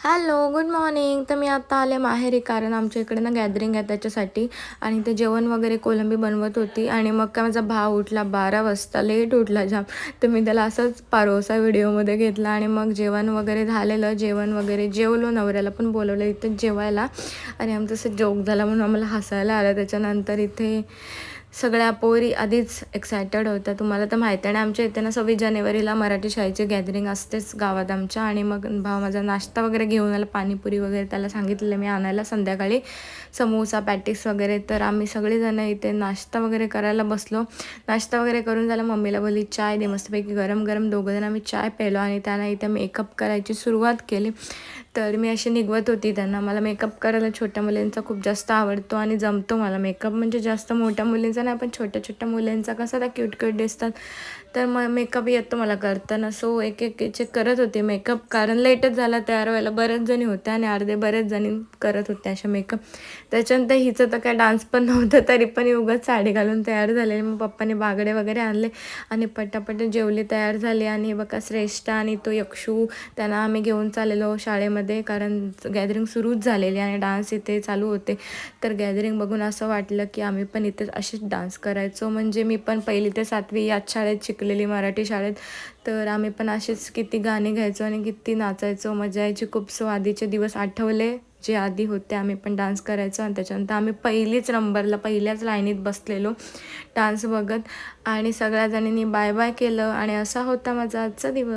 Hello, good morning. तर मी आता आले माहेरी, कारण आमच्या इकडे ना गॅदरिंग आहे त्याच्यासाठी. आणि ते जेवण वगैरे कोलंबी बनवत होती. आणि मग काय माझा भाव उठला 12 वाजता, लेट उठला जाम. तर मी त्याला असंच पारोसा व्हिडिओमध्ये घेतला आणि मग जेवण वगैरे झालेलं. जेवण वगैरे जेवलो, नवऱ्याला पण बोलवलं इथे जेवायला. आणि आमचं असं जोक झाला म्हणून आम्हाला हसायला आलं. त्याच्यानंतर इथे सगळ्या पोरी आधीच एक्सायटेड होत्या. तुम्हाला तर माहिती आहे ना, आमच्या इथे ना 26 जानेवारीला मराठी शाळेची गॅदरिंग असतेच गावात आमच्या. आणि मग भाव माझा नाश्ता वगैरे घेऊन आला, पाणीपुरी वगैरे त्याला सांगितलेलं मी आणायला संध्याकाळी, समोसा पॅटिस वगैरे. तर आम्ही सगळेजण इथे नाश्ता वगैरे करायला बसलो. नाश्ता वगैरे करून झाला, मम्मीला बोलली चाय दे मस्तपैकी गरम गरम. दोघंजण आम्ही चाय प्यायलो आणि त्यांना इथे मेकअप करायची सुरुवात केली. तर मी अशी निघवत होती त्यांना. मला मेकअप करायला छोट्या मुलींचा खूप जास्त आवडतो आणि जमतो मला मेकअप. म्हणजे जास्त मोठ्या मुलींचा नाही, पण छोट्या छोट्या मुलींचा कसा त्या क्यूट क्यूट दिसतात. तर मेकअप येतो मला करताना. सो एक एक करत होते मेकअप, कारण लेटच झाला तयार व्हायला. बऱ्याच जणी होत्या आणि अर्धे बऱ्याच जणी करत होत्या अशा मेकअप. त्याच्यानंतर हिचं तर काय डान्स पण नव्हतं, तरी पण उगाच साडी घालून तयार झाले. मग पप्पाने बागडे वगैरे आणले आणि पटापट जेवली, तयार झाली. आणि बघा श्रेष्ठा आणि तो यक्षू, त्यांना आम्ही घेऊन चाललेलो शाळेमध्ये, कारण गॅदरिंग सुरूच झालेली आणि डान्स इथे चालू होते. तर गॅदरिंग बघून असं वाटलं की आम्ही पण इथे असेच डान्स करायचो. म्हणजे मी पण 1ली ते 7वी याच शाळेत शिकलेली, मराठी शाळेत. तर आम्ही पण असेच किती गाणे घ्यायचो आणि किती नाचायचो, मजा यायची खूप. सो आधीचे दिवस आठवले जे आधी होते. आम्ही पण डान्स करायचो आणि त्याच्यानंतर आम्ही पहिल्याच लाईनीत बसलेलो डान्स बघत. आणि सगळ्या जणींनी बाय बाय केलं. आणि असा होता माझा आजचा दिवस.